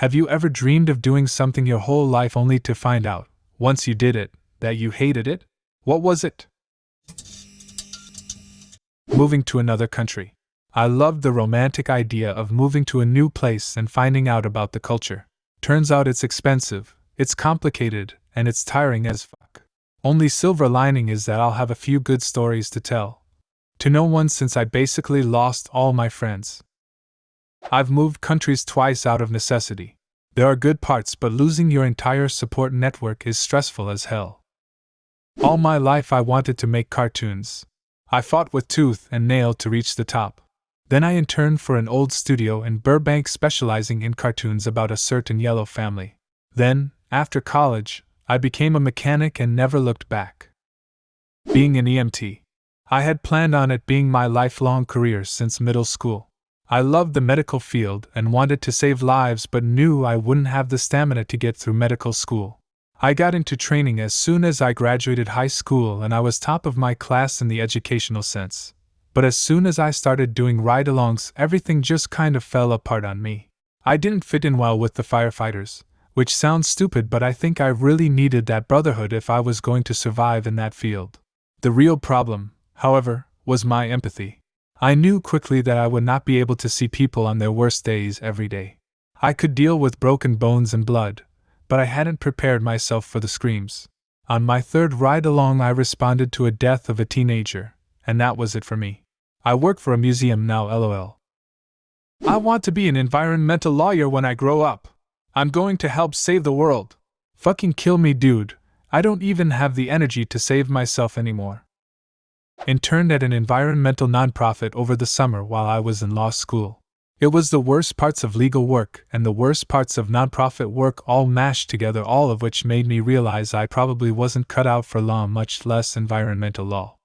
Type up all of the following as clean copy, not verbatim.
Have you ever dreamed of doing something your whole life only to find out, once you did it, that you hated it? What was it? Moving to another country. I loved the romantic idea of moving to a new place and finding out about the culture. Turns out it's expensive, it's complicated, and it's tiring as fuck. Only silver lining is that I'll have a few good stories to tell. To no one since I basically lost all my friends. I've moved countries twice out of necessity. There are good parts, but losing your entire support network is stressful as hell. All my life I wanted to make cartoons. I fought with tooth and nail to reach the top. Then I interned for an old studio in Burbank specializing in cartoons about a certain yellow family. Then, after college, I became a mechanic and never looked back. Being an EMT. I had planned on it being my lifelong career since middle school. I loved the medical field and wanted to save lives, but knew I wouldn't have the stamina to get through medical school. I got into training as soon as I graduated high school and I was top of my class in the educational sense. But as soon as I started doing ride-alongs, everything just kind of fell apart on me. I didn't fit in well with the firefighters, which sounds stupid, but I think I really needed that brotherhood if I was going to survive in that field. The real problem, however, was my empathy. I knew quickly that I would not be able to see people on their worst days every day. I could deal with broken bones and blood, but I hadn't prepared myself for the screams. On my third ride-along I responded to a death of a teenager, and that was it for me. I work for a museum now, lol. I want to be an environmental lawyer when I grow up. I'm going to help save the world. Fucking kill me, dude. I don't even have the energy to save myself anymore. Interned at an environmental nonprofit over the summer while I was in law school. It was the worst parts of legal work and the worst parts of nonprofit work all mashed together, all of which made me realize I probably wasn't cut out for law, much less environmental law.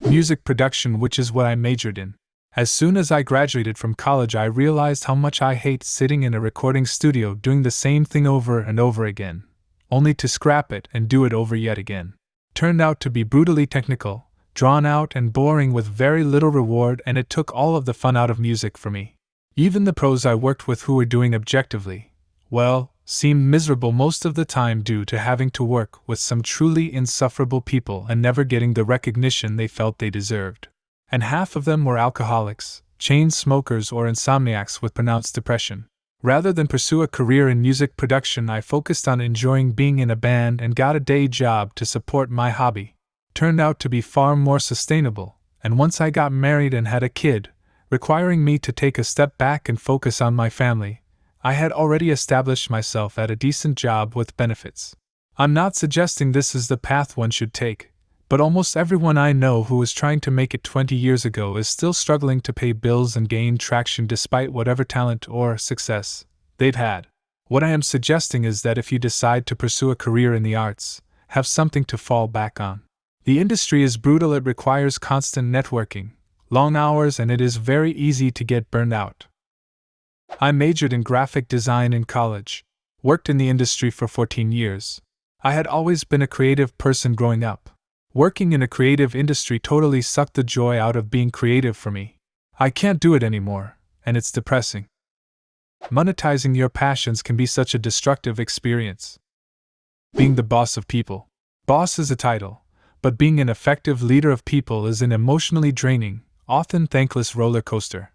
Music production, which is what I majored in. As soon as I graduated from college, I realized how much I hate sitting in a recording studio doing the same thing over and over again, only to scrap it and do it over yet again. Turned out to be brutally technical, drawn out and boring with very little reward, and it took all of the fun out of music for me. Even the pros I worked with who were doing objectively well seemed miserable most of the time due to having to work with some truly insufferable people and never getting the recognition they felt they deserved. And half of them were alcoholics, chain smokers, or insomniacs with pronounced depression. Rather than pursue a career in music production, I focused on enjoying being in a band and got a day job to support my hobby. Turned out to be far more sustainable, and once I got married and had a kid, requiring me to take a step back and focus on my family, I had already established myself at a decent job with benefits. I'm not suggesting this is the path one should take, but almost everyone I know who was trying to make it 20 years ago is still struggling to pay bills and gain traction despite whatever talent or success they've had. What I am suggesting is that if you decide to pursue a career in the arts, have something to fall back on. The industry is brutal, it requires constant networking, long hours, and it is very easy to get burned out. I majored in graphic design in college, worked in the industry for 14 years. I had always been a creative person growing up. Working in a creative industry totally sucked the joy out of being creative for me. I can't do it anymore, and it's depressing. Monetizing your passions can be such a destructive experience. Being the boss of people. Boss is a title, but being an effective leader of people is an emotionally draining, often thankless roller coaster.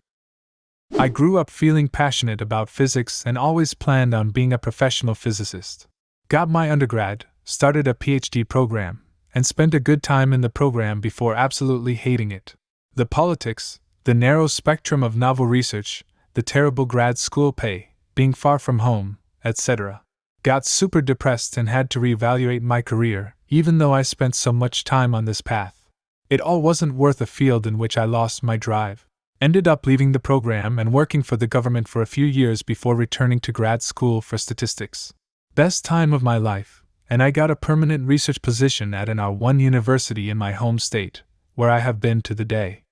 I grew up feeling passionate about physics and always planned on being a professional physicist. Got my undergrad, started a PhD program, and spent a good time in the program before absolutely hating it. The politics, the narrow spectrum of novel research, the terrible grad school pay, being far from home, etc. Got super depressed and had to reevaluate my career, even though I spent so much time on this path. It all wasn't worth a field in which I lost my drive. Ended up leaving the program and working for the government for a few years before returning to grad school for statistics. Best time of my life, and I got a permanent research position at an R1 university in my home state, where I have been to the day.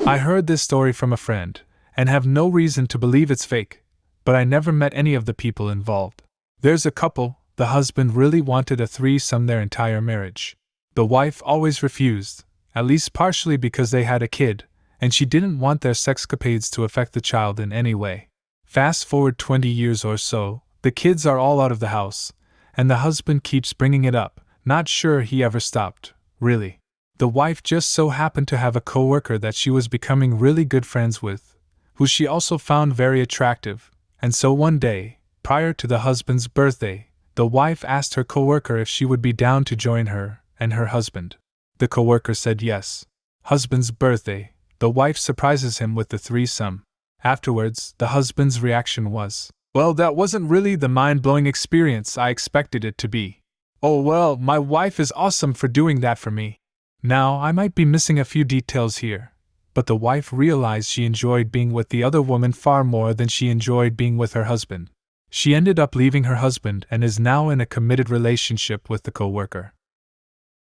I heard this story from a friend, and have no reason to believe it's fake, but I never met any of the people involved. There's a couple. The husband really wanted a threesome their entire marriage. The wife always refused, at least partially because they had a kid, and she didn't want their sexcapades to affect the child in any way. Fast forward 20 years or so, the kids are all out of the house, and the husband keeps bringing it up, not sure he ever stopped, really. The wife just so happened to have a coworker that she was becoming really good friends with, who she also found very attractive, and so one day, prior to the husband's birthday, the wife asked her coworker if she would be down to join her and her husband. The coworker said yes. Husband's birthday, the wife surprises him with the threesome. Afterwards, the husband's reaction was, "Well, that wasn't really the mind-blowing experience I expected it to be. Oh well, my wife is awesome for doing that for me." Now, I might be missing a few details here, but the wife realized she enjoyed being with the other woman far more than she enjoyed being with her husband. She ended up leaving her husband and is now in a committed relationship with the coworker.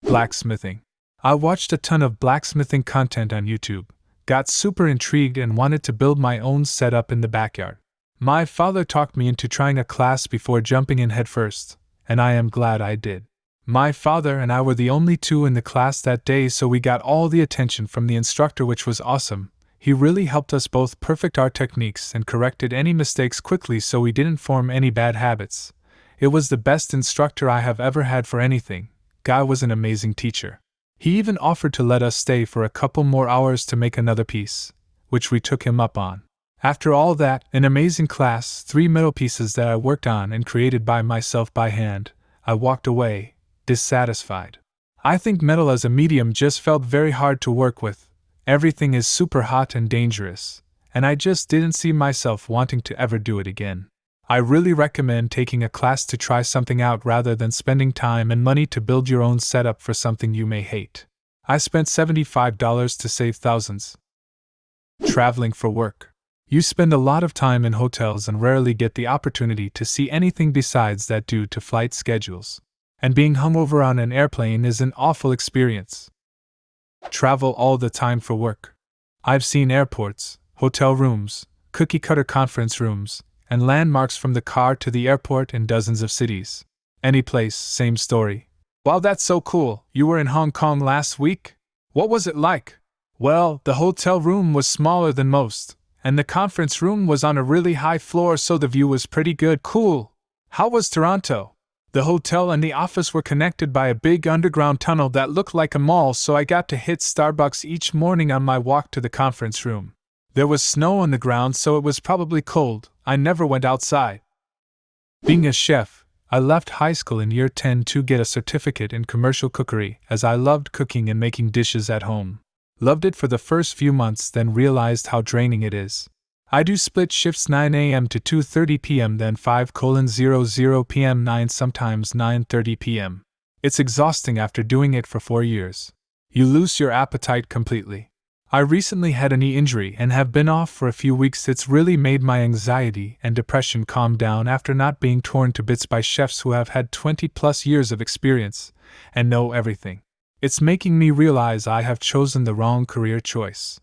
Blacksmithing. I watched a ton of blacksmithing content on YouTube, got super intrigued and wanted to build my own setup in the backyard. My father talked me into trying a class before jumping in headfirst, and I am glad I did. My father and I were the only two in the class that day, so we got all the attention from the instructor, which was awesome. He really helped us both perfect our techniques and corrected any mistakes quickly so we didn't form any bad habits. It was the best instructor I have ever had for anything. Guy was an amazing teacher. He even offered to let us stay for a couple more hours to make another piece, which we took him up on. After all that, an amazing class, 3 metal pieces that I worked on and created by myself by hand, I walked away, dissatisfied. I think metal as a medium just felt very hard to work with. Everything is super hot and dangerous, and I just didn't see myself wanting to ever do it again. I really recommend taking a class to try something out rather than spending time and money to build your own setup for something you may hate. I spent $75 to save thousands. Traveling for work. You spend a lot of time in hotels and rarely get the opportunity to see anything besides that due to flight schedules. And being hungover on an airplane is an awful experience. Travel all the time for work. I've seen airports, hotel rooms, cookie-cutter conference rooms, and landmarks from the car to the airport in dozens of cities. Any place, same story. Wow, that's so cool. You were in Hong Kong last week? What was it like? Well, the hotel room was smaller than most, and the conference room was on a really high floor, so the view was pretty good. Cool. How was Toronto? The hotel and the office were connected by a big underground tunnel that looked like a mall, so I got to hit Starbucks each morning on my walk to the conference room. There was snow on the ground, so it was probably cold. I never went outside. Being a chef, I left high school in year 10 to get a certificate in commercial cookery, as I loved cooking and making dishes at home. Loved it for the first few months, then realized how draining it is. I do split shifts 9 a.m. to 2:30 p.m., then 5:00 p.m., 9, sometimes 9:30 p.m. It's exhausting after doing it for 4 years. You lose your appetite completely. I recently had a knee injury and have been off for a few weeks. It's really made my anxiety and depression calm down after not being torn to bits by chefs who have had 20+ years of experience and know everything. It's making me realize I have chosen the wrong career choice.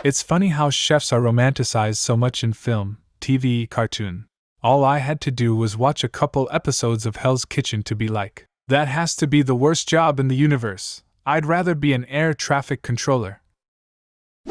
It's funny how chefs are romanticized so much in film, TV, cartoon. All I had to do was watch a couple episodes of Hell's Kitchen to be like, that has to be the worst job in the universe. I'd rather be an air traffic controller.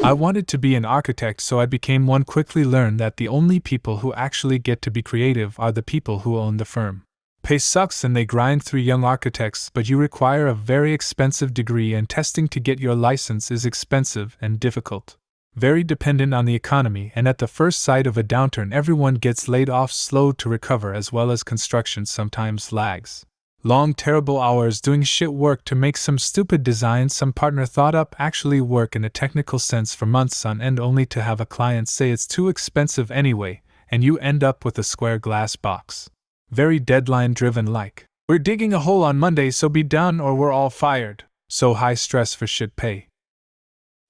I wanted to be an architect, so I became one. Quickly learned that the only people who actually get to be creative are the people who own the firm. Pay sucks and they grind through young architects, but you require a very expensive degree, and testing to get your license is expensive and difficult. Very dependent on the economy, and at the first sight of a downturn everyone gets laid off, slow to recover, as well as construction sometimes lags. Long terrible hours doing shit work to make some stupid design some partner thought up actually work in a technical sense for months on end, only to have a client say it's too expensive anyway, and you end up with a square glass box. Very deadline driven, like, we're digging a hole on Monday, so be done or we're all fired. So high stress for shit pay.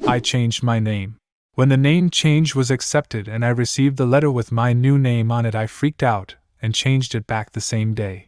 I changed my name. When the name change was accepted and I received the letter with my new name on it, I freaked out and changed it back the same day.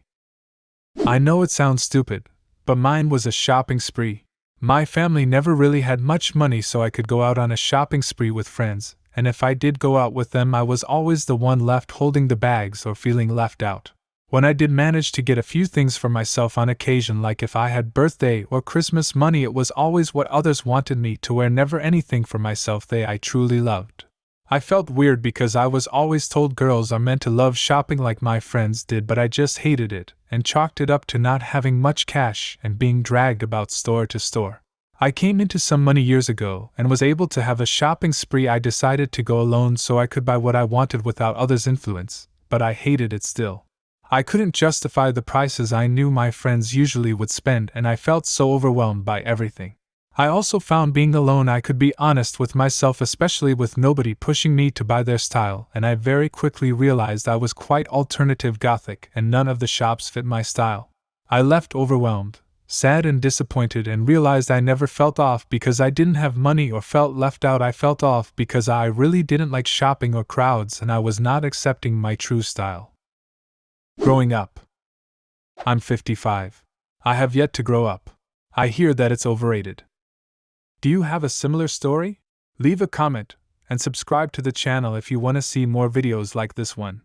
I know it sounds stupid, but mine was a shopping spree. My family never really had much money, so I could go out on a shopping spree with friends, and if I did go out with them, I was always the one left holding the bags or feeling left out. When I did manage to get a few things for myself on occasion, like if I had birthday or Christmas money, it was always what others wanted me to wear, never anything for myself I truly loved. I felt weird because I was always told girls are meant to love shopping like my friends did, but I just hated it and chalked it up to not having much cash and being dragged about store to store. I came into some money years ago and was able to have a shopping spree. I decided to go alone so I could buy what I wanted without others' influence, but I hated it still. I couldn't justify the prices I knew my friends usually would spend, and I felt so overwhelmed by everything. I also found being alone I could be honest with myself, especially with nobody pushing me to buy their style, and I very quickly realized I was quite alternative gothic and none of the shops fit my style. I left overwhelmed, sad and disappointed, and realized I never felt off because I didn't have money or felt left out. I felt off because I really didn't like shopping or crowds, and I was not accepting my true style. Growing up. I'm 55. I have yet to grow up. I hear that it's overrated. Do you have a similar story? Leave a comment and subscribe to the channel if you want to see more videos like this one.